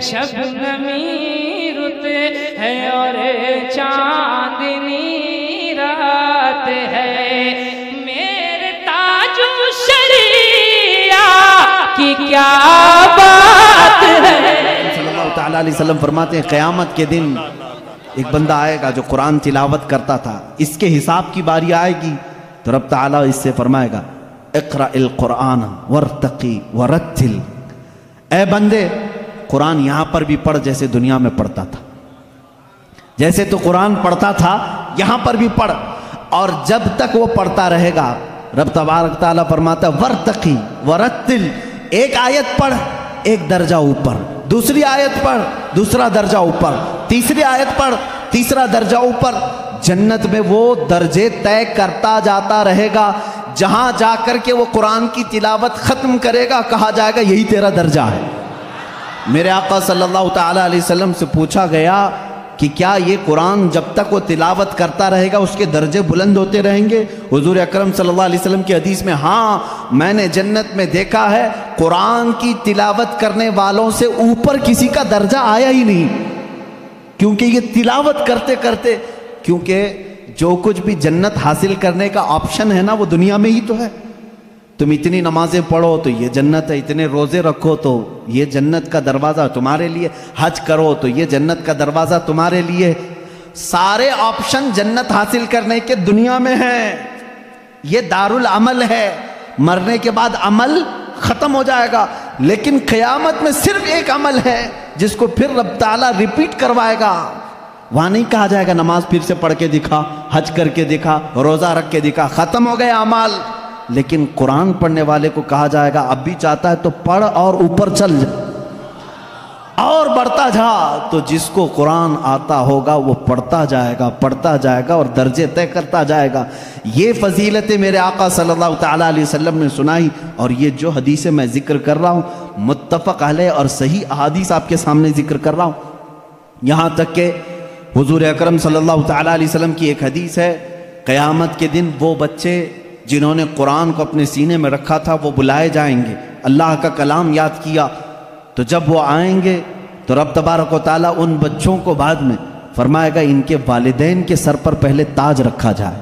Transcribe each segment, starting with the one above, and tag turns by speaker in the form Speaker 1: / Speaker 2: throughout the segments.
Speaker 1: شبنمی رت ہے اور چاندنی رات ہے، میرے تاج شریعہ کی کیا بات ہے۔
Speaker 2: صلی اللہ تعالیٰ علیہ وسلم فرماتے ہیں قیامت کے دن ایک بندہ آئے گا جو قرآن تلاوت کرتا تھا، اس کے حساب کی باری آئے گی تو رب تعالیٰ اس سے فرمائے گا اقرأ القرآن ورتقی ورتل، اے بندے قرآن یہاں پر بھی پڑھ جیسے دنیا میں پڑھتا تھا، جیسے تو قرآن پڑھتا تھا یہاں پر بھی پڑھ، اور جب تک وہ پڑھتا رہے گا رب تبارک تعالیٰ فرماتا ہے ورتقی ورتل، ایک آیت پڑھ ایک درجہ اوپر، دوسری آیت پڑھ دوسرا درجہ اوپر، تیسری آیت پڑھ تیسرا درجہ اوپر، جنت میں وہ درجے طے کرتا جاتا رہے گا، جہاں جا کر کے وہ قرآن کی تلاوت ختم کرے گا کہا جائے گا یہی تیرا درجہ ہے۔ میرے آقا صلی اللہ تعالیٰ علیہ وسلم سے پوچھا گیا کہ کیا یہ قرآن جب تک وہ تلاوت کرتا رہے گا اس کے درجے بلند ہوتے رہیں گے؟ حضور اکرم صلی اللہ علیہ وسلم کی حدیث میں ہاں میں نے جنت میں دیکھا ہے قرآن کی تلاوت کرنے والوں سے اوپر کسی کا درجہ آیا ہی نہیں، کیونکہ یہ تلاوت کرتے کرتے، کیونکہ جو کچھ بھی جنت حاصل کرنے کا آپشن ہے نا وہ دنیا میں ہی تو ہے، تم اتنی نمازیں پڑھو تو یہ جنت ہے، اتنے روزے رکھو تو یہ جنت کا دروازہ تمہارے لیے، حج کرو تو یہ جنت کا دروازہ تمہارے لیے، سارے آپشن جنت حاصل کرنے کے دنیا میں ہیں، یہ دارالعمل ہے، مرنے کے بعد عمل ختم ہو جائے گا، لیکن قیامت میں صرف ایک عمل ہے جس کو پھر رب تعالیٰ ریپیٹ کروائے گا، وہاں نہیں کہا جائے گا نماز پھر سے پڑھ کے دکھا، حج کر کے دکھا، روزہ رکھ کے دکھا، ختم ہو گئے اعمال، لیکن قرآن پڑھنے والے کو کہا جائے گا اب بھی چاہتا ہے تو پڑھ اور اوپر چل جا اور بڑھتا جا، تو جس کو قرآن آتا ہوگا وہ پڑھتا جائے گا اور درجے طے کرتا جائے گا۔ یہ فضیلتیں میرے آقا صلی اللہ تعالیٰ علیہ وسلم نے سنائی، اور یہ جو حدیثیں میں ذکر کر رہا ہوں متفق علیہ اور صحیح احادیث آپ کے سامنے ذکر کر رہا ہوں، یہاں تک کہ حضور اکرم صلی اللہ تعالیٰ علیہ وسلم کی ایک حدیث ہے قیامت کے دن وہ بچے جنہوں نے قرآن کو اپنے سینے میں رکھا تھا وہ بلائے جائیں گے، اللہ کا کلام یاد کیا، تو جب وہ آئیں گے تو رب تبارک و تعالیٰ ان بچوں کو بعد میں فرمائے گا ان کے والدین کے سر پر پہلے تاج رکھا جائے،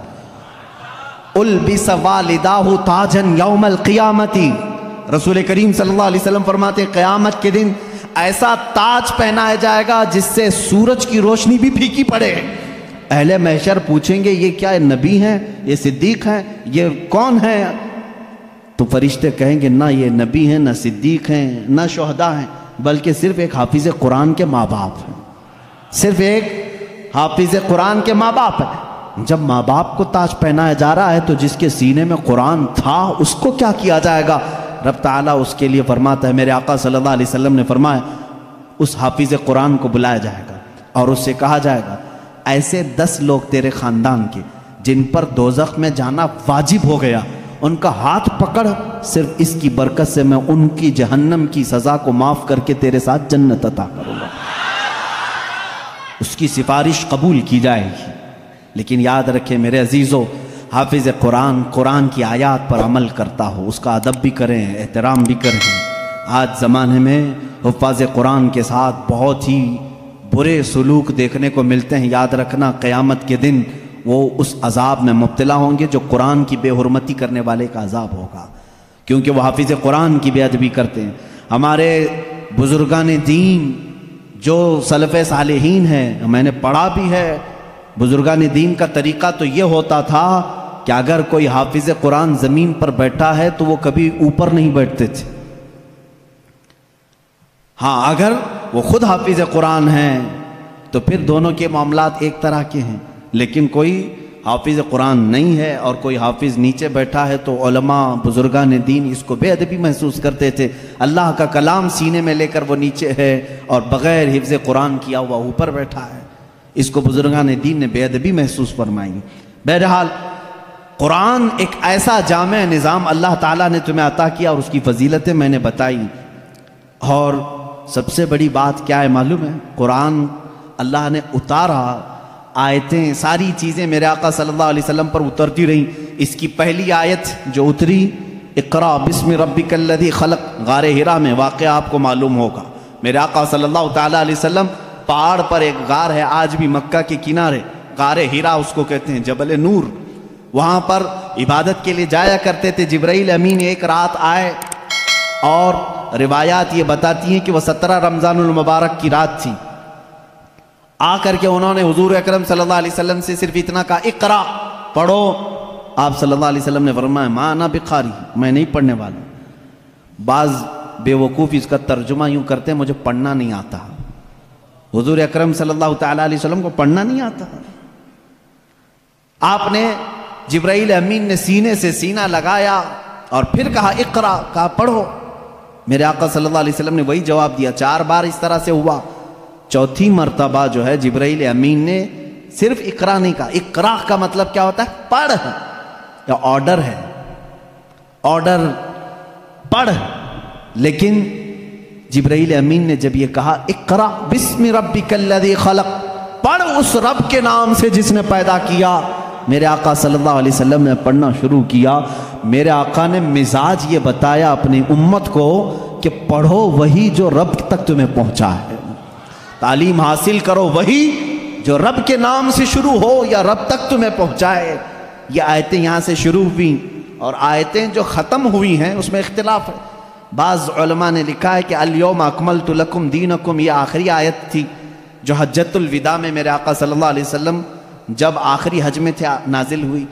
Speaker 2: البس والداہ تاجن یوم القیامتی، رسول کریم صلی اللہ علیہ وسلم فرماتے ہیں قیامت کے دن ایسا تاج پہنایا جائے گا جس سے سورج کی روشنی بھی پھیکی پڑے، اہل محشر پوچھیں گے یہ کیا نبی ہیں، یہ صدیق ہیں، یہ کون ہیں؟ تو فرشتے کہیں گے نہ یہ نبی ہیں نہ صدیق ہیں نہ شہداء ہیں، بلکہ صرف ایک حافظ قرآن کے ماں باپ ہیں، صرف ایک حافظ قرآن کے ماں باپ ہیں۔ جب ماں باپ کو تاج پہنایا جا رہا ہے تو جس کے سینے میں قرآن تھا اس کو کیا کیا جائے گا؟ رب تعالیٰ اس کے لیے فرماتا ہے، میرے آقا صلی اللہ علیہ وسلم نے فرمایا اس حافظ قرآن کو بلایا جائے گا اور اس سے کہا جائے گا ایسے 10 لوگ تیرے خاندان کے جن پر دوزخ میں جانا واجب ہو گیا، ان کا ہاتھ پکڑ، صرف اس کی برکت سے میں ان کی جہنم کی سزا کو معاف کر کے تیرے ساتھ جنت عطا کروں گا، اس کی سفارش قبول کی جائے گی۔ لیکن یاد رکھیں میرے عزیزو، حافظ قرآن قرآن کی آیات پر عمل کرتا ہو، اس کا ادب بھی کریں، احترام بھی کریں۔ آج زمانے میں حفاظ قرآن کے ساتھ بہت ہی برے سلوک دیکھنے کو ملتے ہیں، یاد رکھنا قیامت کے دن وہ اس عذاب میں مبتلا ہوں گے جو قرآن کی بے حرمتی کرنے والے کا عذاب ہوگا، کیونکہ وہ حافظ قرآن کی بے ادبی کرتے ہیں۔ ہمارے بزرگان دین جو سلف صالحین ہیں، میں نے پڑھا بھی ہے، بزرگان دین کا طریقہ تو یہ ہوتا تھا کہ اگر کوئی حافظ قرآن زمین پر بیٹھا ہے تو وہ کبھی اوپر نہیں بیٹھتے تھے، ہاں اگر وہ خود حافظ قرآن ہیں تو پھر دونوں کے معاملات ایک طرح کے ہیں، لیکن کوئی حافظ قرآن نہیں ہے اور کوئی حافظ نیچے بیٹھا ہے تو علماء بزرگان دین اس کو بے ادبی محسوس کرتے تھے، اللہ کا کلام سینے میں لے کر وہ نیچے ہے اور بغیر حفظ قرآن کیا ہوا اوپر بیٹھا ہے، اس کو بزرگان دین نے بے ادبی محسوس فرمائی۔ بہرحال قرآن ایک ایسا جامع نظام اللہ تعالیٰ نے تمہیں عطا کیا اور اس کی فضیلتیں میں نے بتائی، اور سب سے بڑی بات کیا ہے معلوم ہے؟ قرآن اللہ نے اتارا، آیتیں ساری چیزیں میرے آقا صلی اللہ علیہ وسلم پر اترتی رہیں۔ اس کی پہلی آیت جو اتری اقرا بسم ربک الذی خلق، غار حرا میں واقعہ آپ کو معلوم ہوگا، میرے آقا صلی اللہ تعالیٰ علیہ وسلم پہاڑ پر ایک غار ہے آج بھی مکہ کے کنارے، غار ہیرا اس کو کہتے ہیں، جبل نور، وہاں پر عبادت کے لیے جایا کرتے تھے۔ جبرائیل امین ایک رات آئے اور روایات یہ بتاتی ہیں کہ وہ 17 رمضان المبارک کی رات تھی۔ آ کر کے انہوں نے حضور اکرم صلی اللہ علیہ وسلم سے صرف اتنا کہا اقرا، پڑھو۔ آپ صلی اللہ علیہ وسلم نے فرمایا ما انا بقاری، میں نہیں پڑھنے والا۔ بعض بے وقوف اس کا ترجمہ یوں کرتے ہیں مجھے پڑھنا نہیں آتا۔ حضور اکرم صلی اللہ تعالیٰ علیہ وسلم کو پڑھنا نہیں آتا۔ آپ نے جبرائیل امین نے سینے سے سینہ لگایا اور پھر کہا اقرا، کہا پڑھو۔ میرے آقا صلی اللہ علیہ وسلم نے وہی جواب دیا۔ 4 بار اس طرح سے ہوا، چوتھی مرتبہ جو ہے جبرائیل امین نے صرف اقرا نہیں کہا۔ اقرا کا مطلب کیا ہوتا ہے؟ پڑھ، یا آرڈر ہے، آرڈر پڑھ۔ لیکن جبرائیل امین نے جب یہ کہا اقرا بسم ربک الذی خلق، پڑھ اس رب کے نام سے جس نے پیدا کیا، میرے آقا صلی اللہ علیہ وسلم نے پڑھنا شروع کیا۔ میرے آقا نے مزاج یہ بتایا اپنی امت کو کہ پڑھو وہی جو رب تک تمہیں پہنچا ہے، تعلیم حاصل کرو وہی جو رب کے نام سے شروع ہو یا رب تک تمہیں پہنچائے۔ یہ آیتیں یہاں سے شروع ہوئی اور آیتیں جو ختم ہوئی ہیں اس میں اختلاف ہے۔ بعض علماء نے لکھا ہے کہ الیوم اکملت لکم دینکم، یہ آخری آیت تھی جو حجۃ الوداع میں میرے آقا صلی اللہ علیہ وسلم جب آخری حج میں تھے نازل ہوئی۔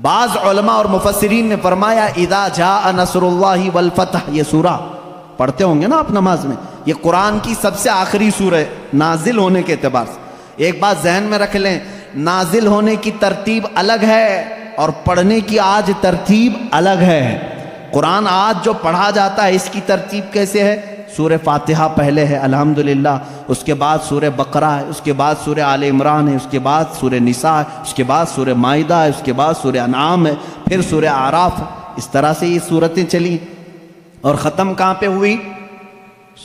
Speaker 2: بعض علماء اور مفسرین نے فرمایا اذا جاء نصر اللہ والفتح، یہ سورہ پڑھتے ہوں گے نا آپ نماز میں، یہ قرآن کی سب سے آخری سورہ ہے نازل ہونے کے اعتبار سے۔ ایک بات ذہن میں رکھ لیں، نازل ہونے کی ترتیب الگ ہے اور پڑھنے کی آج ترتیب الگ ہے۔ قرآن آج جو پڑھا جاتا ہے اس کی ترتیب کیسے ہے؟ سورہ فاتحہ پہلے ہے الحمدللہ، اس کے بعد سورہ بقرہ ہے، اس کے بعد سورہ آل عمران ہے، اس کے بعد سورہ نساء ہے، اس کے بعد سورہ مائدہ ہے، اس کے بعد سورہ انعام ہے، پھر سورہ اعراف ہے۔ اس طرح سے یہ سورتیں چلی اور ختم کہاں پہ ہوئی؟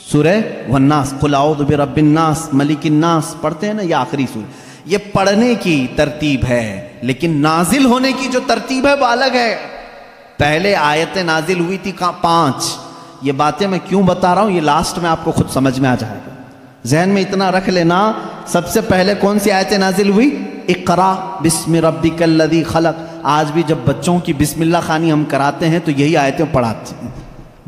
Speaker 2: سورہ والناس، قل اعوذ برب الناس ملک الناس، پڑھتے ہیں نا، یہ آخری سورہ۔ یہ پڑھنے کی ترتیب ہے، لیکن نازل ہونے کی جو ترتیب ہے وہ الگ ہے۔ پہلے آیتیں نازل ہوئی تھی 5۔ یہ باتیں میں کیوں بتا رہا ہوں، یہ لاسٹ میں آپ کو خود سمجھ میں آ جائے گا۔ ذہن میں اتنا رکھ لینا، سب سے پہلے کون سی آیتیں نازل ہوئی؟ اقرا بسم ربک الذی خلق۔ آج بھی جب بچوں کی بسم اللہ خوانی ہم کراتے ہیں تو یہی آیتیں پڑھاتے ہیں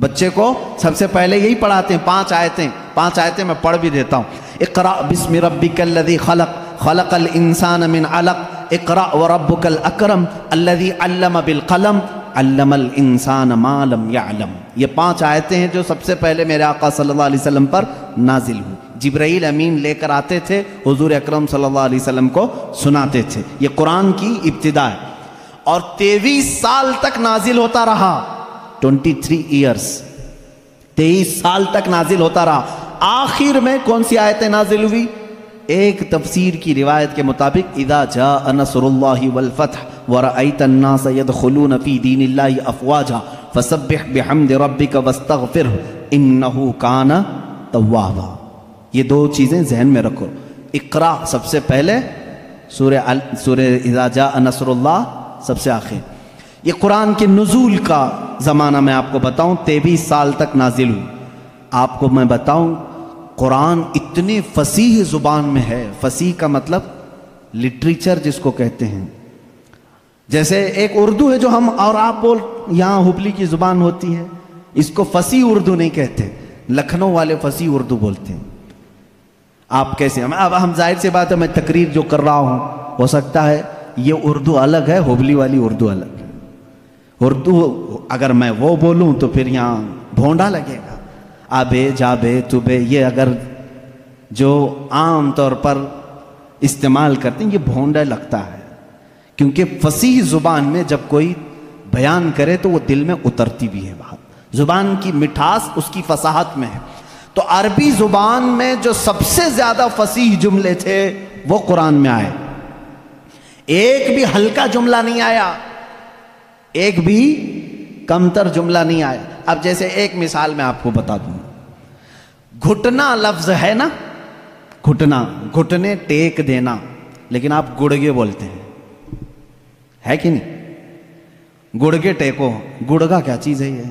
Speaker 2: بچے کو، سب سے پہلے یہی پڑھاتے ہیں۔ 5 آیتیں میں پڑھ بھی دیتا ہوں۔ اقرا بسم ربک الذی خلق، خلق الانسان من علق، اقرا وربک الاکرم الذی علم بالقلم، علم الانسان ما لم يعلم۔ یہ 5 آیتیں ہیں جو سب سے پہلے میرے آقا صلی اللہ علیہ وسلم پر نازل ہوئی۔ جبرائیل امین لے کر آتے تھے، حضور اکرم صلی اللہ علیہ وسلم کو سناتے تھے۔ یہ قرآن کی ابتدا ہے اور 23 سال تک نازل ہوتا رہا۔ 23 ایئرس، 23 سال تک نازل ہوتا رہا۔ آخر میں کون سی آیتیں نازل ہوئی؟ ایک تفسیر کی روایت کے مطابق اذا جاء نصر اللہ والفتح ورأیت الناس يدخلون فی دین اللہ افواجا فسبح بحمد ربک واستغفرہ انہ کان توابا۔ یہ 2 چیزیں ذہن میں رکھو۔ اقرا سب سے پہلے، سورہ اذا جاء نصر اللہ سب سے آخر۔ یہ قرآن کے نزول کا زمانہ میں آپ کو بتاؤں 23 سال تک نازل ہوئی۔ آپ کو میں بتاؤں قرآن اتنے فصیح زبان میں ہے۔ فصیح کا مطلب لٹریچر جس کو کہتے ہیں، جیسے ایک اردو ہے جو ہم اور آپ یہاں ہبلی کی زبان ہوتی ہے، اس کو فصیح اردو نہیں کہتے، لکھنؤ والے فصیح اردو بولتے ہیں۔ آپ کیسے؟ اب ہم ظاہر سی بات ہے، میں تقریر جو کر رہا ہوں ہو سکتا ہے یہ اردو الگ ہے، ہبلی والی اردو الگ ہے۔ اردو اگر میں وہ بولوں تو پھر یہاں بھونڈا لگے گا، آبے جابے تبے، یہ اگر جو عام طور پر استعمال کرتے ہیں یہ بھونڈا لگتا ہے، کیونکہ فصیح زبان میں جب کوئی بیان کرے تو وہ دل میں اترتی بھی ہے بات۔ زبان کی مٹھاس اس کی فصاحت میں ہے۔ تو عربی زبان میں جو سب سے زیادہ فصیح جملے تھے وہ قرآن میں آئے، ایک بھی ہلکا جملہ نہیں آیا، ایک بھی کمتر جملہ نہیں آیا۔ اب جیسے ایک مثال میں آپ کو بتا دوں، گھٹنا لفظ ہے نا، گھٹنا، گھٹنے ٹیک دینا، لیکن آپ گڑگے بولتے ہیں، ہے کہ نہیں؟ گڑگے ٹیکو، گڑگا کیا چیز ہے یہ؟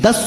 Speaker 2: 10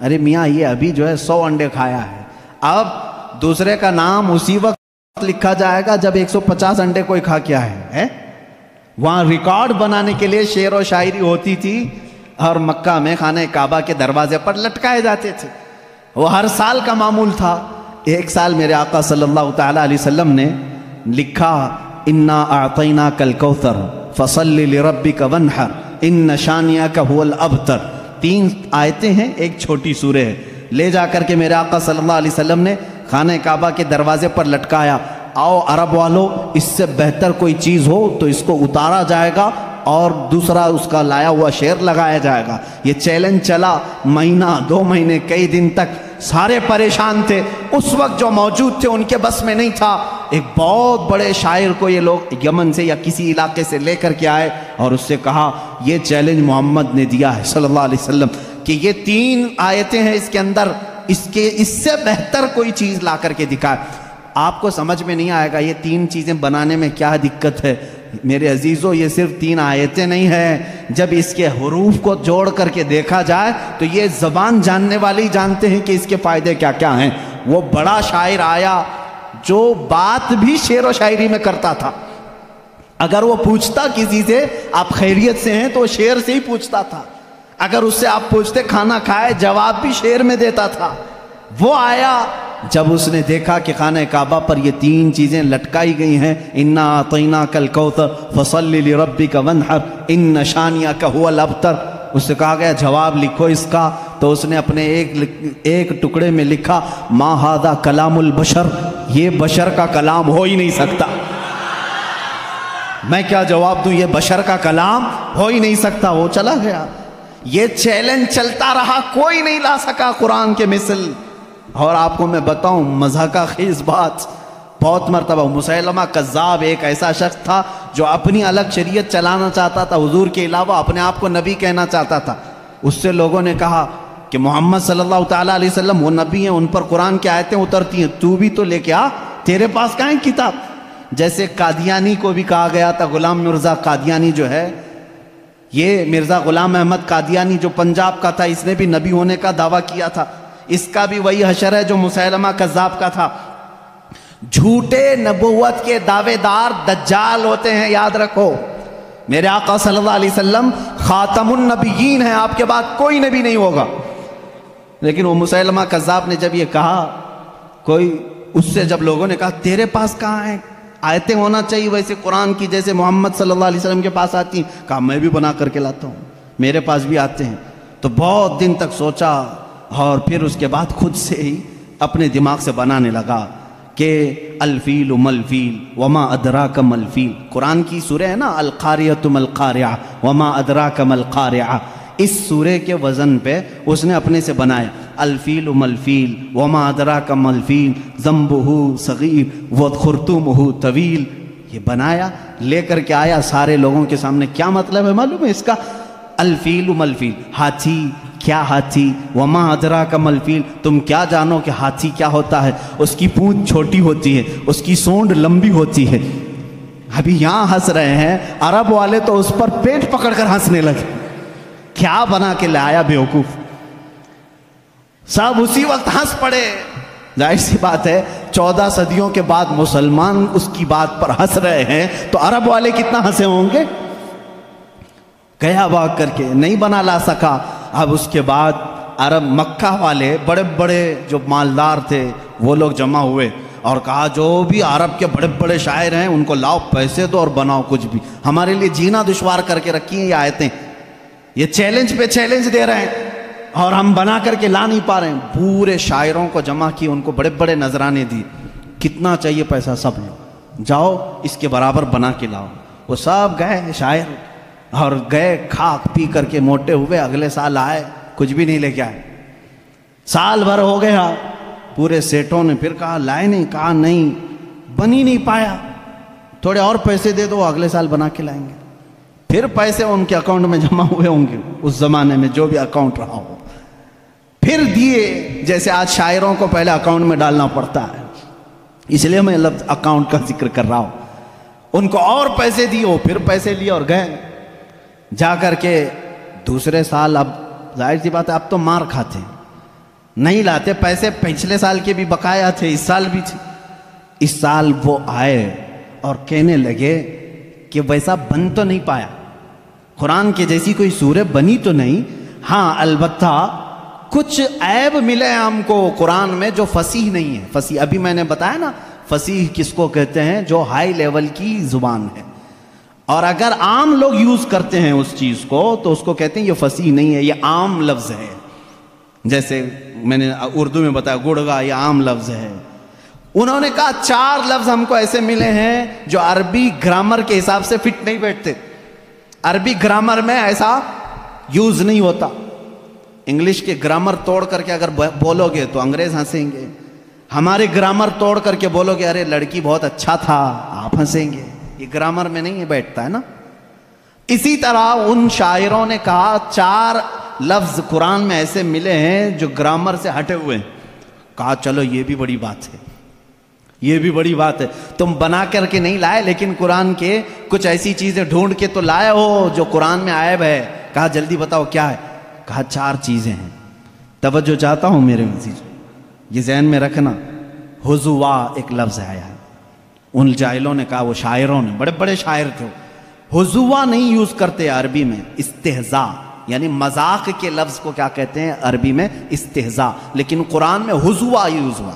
Speaker 2: ارے میاں یہ ابھی جو ہے 100 انڈے کھایا ہے، اب دوسرے کا نام اسی وقت لکھا جائے گا جب 150 انڈے کوئی کھا کے آئے ہے۔ وہاں ریکارڈ بنانے کے لیے شعر و شاعری ہوتی تھی اور مکہ میں خانہ کعبہ کے دروازے پر لٹکائے جاتے تھے، وہ ہر سال کا معمول تھا۔ ایک سال میرے آقا صلی اللہ تعالیٰ علیہ وسلم نے لکھا انا اعطیناک الکوثر فصل لربک وانحر ان شانیک هو الابتر، 3 آیتیں ہیں، ایک چھوٹی سورہ ہے، لے جا کر کے میرے آقا صلی اللہ علیہ وسلم نے خانہ کعبہ کے دروازے پر لٹکایا۔ آؤ عرب والو، اس سے بہتر کوئی چیز ہو تو اس کو اتارا جائے گا اور دوسرا اس کا لایا ہوا شعر لگایا جائے گا۔ یہ چیلنج چلا مہینہ 2 مہینے کئی دن تک، سارے پریشان تھے، اس وقت جو موجود تھے ان کے بس میں نہیں تھا۔ ایک بہت بڑے شاعر کو یہ لوگ یمن سے یا کسی علاقے سے لے کر کے آئے اور اس سے کہا یہ چیلنج محمد نے دیا ہے صلی اللہ علیہ وسلم کہ یہ 3 آیتیں ہیں اس کے اندر، اس سے بہتر کوئی چیز لا کر کے دکھائے۔ آپ کو سمجھ میں نہیں آئے گا یہ 3 چیزیں بنانے میں کیا دقت ہے۔ میرے عزیزو یہ صرف 3 آیتیں نہیں ہیں، جب اس کے حروف کو جوڑ کر کے دیکھا جائے تو یہ زبان جاننے والے ہی جانتے ہیں کہ اس کے فائدے کیا کیا ہیں۔ وہ بڑا شاعر آیا جو بات بھی شعر و شاعری میں کرتا تھا، اگر وہ پوچھتا کسی سے آپ خیریت سے ہیں تو وہ شعر سے ہی پوچھتا تھا، اگر اس سے آپ پوچھتے کھانا کھائے جواب بھی شعر میں دیتا تھا۔ وہ آیا جب اس نے دیکھا کہ خانہ کعبہ پر یہ 3 چیزیں لٹکائی گئی ہیں، انا اعطیناک الکوثر فصل لربک وانحر ان شانیک هو الابتر، اس سے کہا گیا جواب لکھو اس کا، تو اس نے اپنے ایک ٹکڑے میں لکھا ما ھذا کلام البشر، یہ بشر کا کلام ہو ہی نہیں سکتا۔ میں کیا جواب دوں، یہ بشر کا کلام ہو ہی نہیں سکتا۔ وہ چلا گیا، یہ چیلنج چلتا رہا، کوئی نہیں لا سکا قرآن کے مثل۔ اور آپ کو میں بتاؤں مضحکہ خیز بات، بہت مرتبہ مسیلمہ کذاب ایک ایسا شخص تھا جو اپنی الگ شریعت چلانا چاہتا تھا، حضور کے علاوہ اپنے آپ کو نبی کہنا چاہتا تھا۔ اس سے لوگوں نے کہا کہ محمد صلی اللہ تعالیٰ علیہ وسلم وہ نبی ہیں، ان پر قرآن کی آیتیں اترتی ہیں، تو بھی تو لے کے آ، تیرے پاس کہاں ہے کتاب؟ جیسے قادیانی کو بھی کہا گیا تھا، غلام مرزا قادیانی جو ہے، یہ مرزا غلام احمد قادیانی جو پنجاب کا تھا، اس نے بھی نبی ہونے کا دعویٰ کیا تھا، اس کا بھی وہی حشر ہے جو مسیلمہ کذاب کا تھا۔ جھوٹے نبوت کے دعوے دار دجال ہوتے ہیں، یاد رکھو۔ میرے آقا صلی اللہ علیہ وسلم خاتم النبیین ہیں، آپ کے بعد کوئی نبی نہیں ہوگا۔ لیکن وہ مسیلمہ کذاب نے جب یہ کہا، اس سے جب لوگوں نے کہا تیرے پاس کہاں ہے آیتیں ہونا چاہیے ویسے قرآن کی جیسے محمد صلی اللہ علیہ وسلم کے پاس آتی ہیں، کہا میں بھی بنا کر کے لاتا ہوں، میرے پاس بھی آتے ہیں۔ تو بہت دن تک سوچا اور پھر اس کے بعد خود سے ہی اپنے دماغ سے بنانے لگا کہ الفیل ملفیل وما ادراک ملفیل، قرآن کی سورہ ہے نا القاریۃ ملقاریہ وما ادراک ملقاریہ، اس سورہ کے وزن پہ اس نے اپنے سے بنایا الفیل ملفیل وما ادراک ملفیل ذنبہ صغیر وخرطومہ طویل، یہ بنایا لے کر کے آیا سارے لوگوں کے سامنے۔ کیا مطلب ہے معلوم ہے اس کا؟ الفیل ملفیل، ہاتھی، کیا ہاتھی، وما ادراک ملفیل، تم کیا جانو کہ ہاتھی کیا ہوتا ہے؟ اس کی پونچھ چھوٹی ہوتی ہے، اس کی سونڈ لمبی ہوتی ہے۔ ابھی یہاں ہنس رہے ہیں، عرب والے تو اس پر پیٹ پکڑ کر ہنسنے لگے، کیا بنا کے لایا بیوقوف۔ سب اسی وقت ہنس پڑے۔ ظاہر سی بات ہے 14 صدیوں کے بعد مسلمان اس کی بات پر ہنس رہے ہیں تو عرب والے کتنا ہنسے ہوں گے۔ گیا بھاگ کر کے نہیں بنا لا سکا۔ اب اس کے بعد عرب مکہ والے بڑے بڑے جو مالدار تھے وہ لوگ جمع ہوئے اور کہا جو بھی عرب کے بڑے بڑے شاعر ہیں ان کو لاؤ، پیسے دو اور بناؤ کچھ بھی، ہمارے لیے جینا دشوار کر کے رکھی ہیں یہ آیتیں، یہ چیلنج پہ چیلنج دے رہے ہیں اور ہم بنا کر کے لا نہیں پا رہے ہیں۔ پورے شاعروں کو جمع کی، ان کو بڑے بڑے نذرانے دی، کتنا چاہیے پیسہ سب لو، جاؤ اس کے برابر بنا کے لاؤ۔ وہ سب گئے شاعر اور گئے، کھا پی کر کے موٹے ہوئے، اگلے سال آئے کچھ بھی نہیں لے کے آئے۔ سال بھر ہو گیا، پورے سیٹوں نے پھر کہا لائے نہیں، کہا نہیں، بن ہی نہیں پایا، تھوڑے اور پیسے دے دو اگلے سال بنا کے لائیں گے۔ پھر پیسے ان کے اکاؤنٹ میں جمع ہوئے ہوں گے اس زمانے میں جو بھی اکاؤنٹ رہا ہو، پھر دیے، جیسے آج شاعروں کو پہلے اکاؤنٹ میں ڈالنا پڑتا ہے، اس لیے میں لفظ اکاؤنٹ کا ذکر کر رہا ہوں۔ ان کو اور پیسے دیے، پھر پیسے لیے اور گئے۔ جا کر کے دوسرے سال اب ظاہر سی بات ہے اب تو مار کھاتے ہیں، نہیں لاتے پیسے، پچھلے سال کے بھی بقایا تھے، اس سال بھی تھے۔ اس سال وہ آئے اور کہنے لگے کہ ویسا بن تو نہیں پایا، قرآن کے جیسی کوئی سورہ بنی تو نہیں، ہاں البتہ کچھ عیب ملے ہم کو قرآن میں جو فصیح نہیں ہے۔ فصیح ابھی میں نے بتایا نا، فصیح کس کو کہتے ہیں؟ جو ہائی لیول کی زبان ہے، اور اگر عام لوگ یوز کرتے ہیں اس چیز کو تو اس کو کہتے ہیں یہ فصیح نہیں ہے، یہ عام لفظ ہے۔ جیسے میں نے اردو میں بتایا گڑگا، یہ عام لفظ ہے۔ انہوں نے کہا 4 لفظ ہم کو ایسے ملے ہیں جو عربی گرامر کے حساب سے فٹ نہیں بیٹھتے، عربی گرامر میں ایسا یوز نہیں ہوتا۔ انگلش کے گرامر توڑ کر کے اگر بولو گے تو انگریز ہنسیں گے، ہمارے گرامر توڑ کر کے بولو گے ارے لڑکی بہت اچھا تھا، آپ ہنسیں گے۔ یہ گرامر میں نہیں بیٹھتا ہے نا۔ اسی طرح ان شاعروں نے کہا 4 لفظ قرآن میں ایسے ملے ہیں جو گرامر سے ہٹے ہوئے ہیں۔ کہا چلو یہ بھی بڑی بات ہے، یہ بھی بڑی بات ہے، تم بنا کر کے نہیں لائے لیکن قرآن کے کچھ ایسی چیزیں ڈھونڈ کے تو لائے ہو جو قرآن میں عیب ہے۔ کہا جلدی بتاؤ کیا ہے؟ کہا 4 چیزیں ہیں۔ توجہ چاہتا ہوں میرے عزیز، یہ ذہن میں رکھنا، حضوا ایک لفظ آیا ہے۔ ان جاہلوں نے کہا، وہ شاعروں نے، بڑے بڑے شاعر تھے، حضوا نہیں یوز کرتے عربی میں، استہزاء یعنی مذاق کے لفظ کو کیا کہتے ہیں عربی میں؟ استہزاء، لیکن قرآن میں حضوا یوز ہوا۔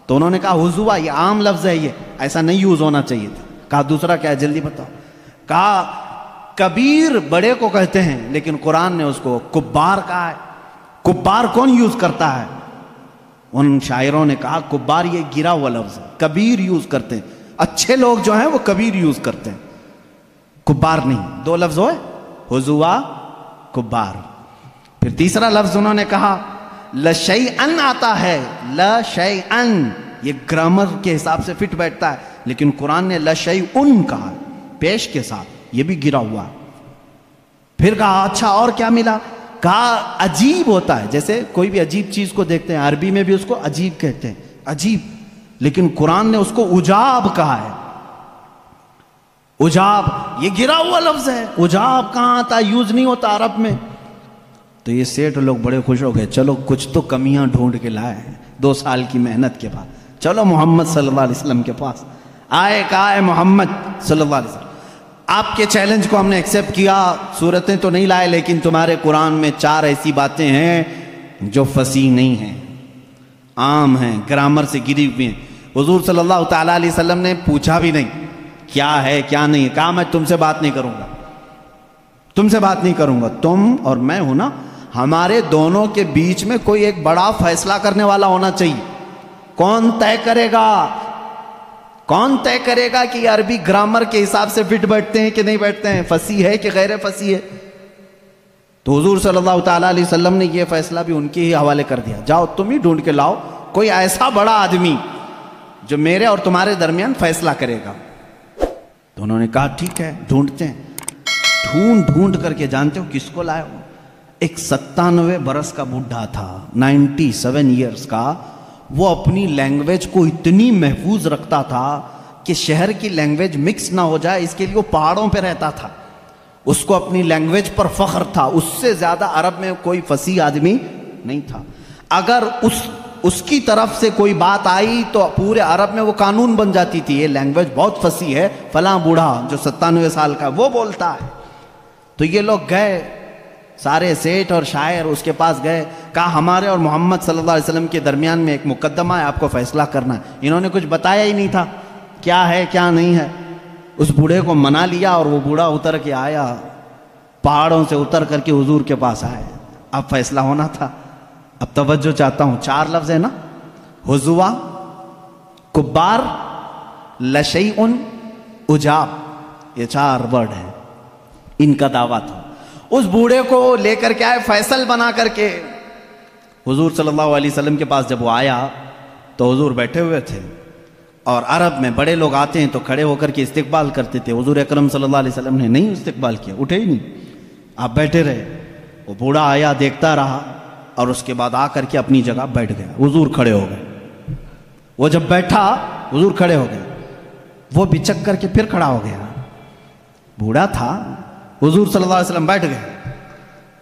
Speaker 2: تو انہوں نے کہا حضوا یہ عام لفظ ہے، یہ ایسا نہیں یوز ہونا چاہیے تھا۔ کہا دوسرا کیا ہے؟ جلدی بتاؤ۔ کہا کبیر بڑے کو کہتے ہیں لیکن قرآن نے اس کو کبار کہا ہے۔ کبار کون یوز کرتا ہے؟ ان شاعروں نے کہا کبار یہ گرا ہوا لفظ ہے، کبیر یوز کرتے ہیں، اچھے لوگ جو ہیں وہ کبیر یوز کرتے ہیں، کبار نہیں۔ 2 لفظ ہوئے، حضوا، کبار۔ پھر تیسرا لفظ انہوں نے کہا لشیئن آتا ہے، لشیئن یہ گرامر کے حساب سے فٹ بیٹھتا ہے، لیکن قرآن نے لشیئن کہا پیش کے ساتھ، یہ بھی گرا ہوا۔ پھر کہا اچھا اور کیا ملا؟ کہا عجیب ہوتا ہے، جیسے کوئی بھی عجیب چیز کو دیکھتے ہیں عربی میں بھی اس کو عجیب کہتے ہیں، عجیب، لیکن قرآن نے اس کو عجاب کہا ہے۔ عجاب یہ گرا ہوا لفظ ہے، عجاب کہاں آتا؟ یوز نہیں ہوتا عرب میں۔ تو یہ سیٹھ لوگ بڑے خوش ہو گئے، چلو کچھ تو کمیاں ڈھونڈ کے لائے ہیں 2 سال کی محنت کے بعد، چلو محمد صلی اللہ علیہ وسلم کے پاس آئے، کہا ہے محمد صلی اللہ علیہ وسلم آپ کے چیلنج کو ہم نے ایکسیپٹ کیا، صورتیں تو نہیں لائے لیکن تمہارے قرآن میں 4 ایسی باتیں ہیں جو فصیح نہیں ہیں، عام ہیں، گرامر سے گری ہوئی ہیں۔ حضور صلی اللہ تعالیٰ علیہ وسلم نے پوچھا بھی نہیں کیا ہے کیا نہیں، کہا میں تم سے بات نہیں کروں گا، تم سے بات نہیں کروں گا، تم اور میں ہوں نا، ہمارے دونوں کے بیچ میں کوئی ایک بڑا فیصلہ کرنے والا ہونا چاہیے۔ کون طے کرے گا؟ کون طے کرے گا کہ یہ عربی گرامر کے حساب سے فٹ بیٹھتے ہیں کہ نہیں بیٹھتے ہیں، فصیح ہے کہ غیر فصیح ہے؟ تو حضور صلی اللہ تعالیٰ علیہ وسلم نے یہ فیصلہ بھی ان کے ہی حوالے کر دیا، جاؤ تم ہی ڈھونڈ کے لاؤ کوئی ایسا بڑا آدمی جو میرے اور تمہارے درمیان فیصلہ کرے گا۔ تو انہوں نے کہا ٹھیک ہے ڈھونڈتے ہیں۔ ڈھونڈ کر کے جانتے ہو کس کو لائے ہو؟ ایک 97 برس کا بڈھا تھا، 97 ایئرز کا، وہ اپنی لینگویج کو اتنی محفوظ رکھتا تھا کہ شہر کی لینگویج مکس نہ ہو جائے، اس کے لیے وہ پہاڑوں پہ رہتا تھا، اس کو اپنی لینگویج پر فخر تھا، اس سے زیادہ عرب میں کوئی فصیح آدمی نہیں تھا۔ اگر اس کی طرف سے کوئی بات آئی تو پورے عرب میں وہ قانون بن جاتی تھی، یہ لینگویج بہت فصیح ہے، فلاں بوڑھا جو 97 سال کا وہ بولتا ہے۔ تو یہ لوگ گئے، سارے سیٹھ اور شاعر اس کے پاس گئے، کہا ہمارے اور محمد صلی اللہ علیہ وسلم کے درمیان میں ایک مقدمہ ہے، آپ کو فیصلہ کرنا ہے۔ انہوں نے کچھ بتایا ہی نہیں تھا کیا ہے کیا نہیں ہے۔ اس بوڑھے کو منا لیا اور وہ بوڑھا اتر کے آیا، پہاڑوں سے اتر کر کے حضور کے پاس آئے۔ اب فیصلہ ہونا تھا۔ اب توجہ چاہتا ہوں، 4 لفظ ہے نا، حضوا، کبار، لشیئن، عجاب، یہ 4 ورڈ ہیں، ان کا دعویٰ تھا۔ اس بوڑھے کو لے کر کے آئے فیصل بنا کر کے۔ حضور صلی اللہ علیہ وسلم کے پاس جب وہ آیا تو حضور بیٹھے ہوئے تھے، اور عرب میں بڑے لوگ آتے ہیں تو کھڑے ہو کر کے استقبال کرتے تھے، حضور اکرم صلی اللہ علیہ وسلم نے نہیں استقبال کیا، اٹھے ہی نہیں، آپ بیٹھے رہے۔ وہ بوڑھا آیا، دیکھتا رہا، اور اس کے بعد آ کر کے اپنی جگہ بیٹھ گیا، حضور کھڑے ہو گئے۔ وہ جب بیٹھا حضور کھڑے ہو گئے، وہ بچک کر کے پھر کھڑا ہو گیا، بوڑھا تھا، حضور صلی اللہ علیہ وسلم بیٹھ گئے،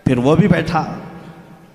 Speaker 2: پھر وہ بھی بیٹھا،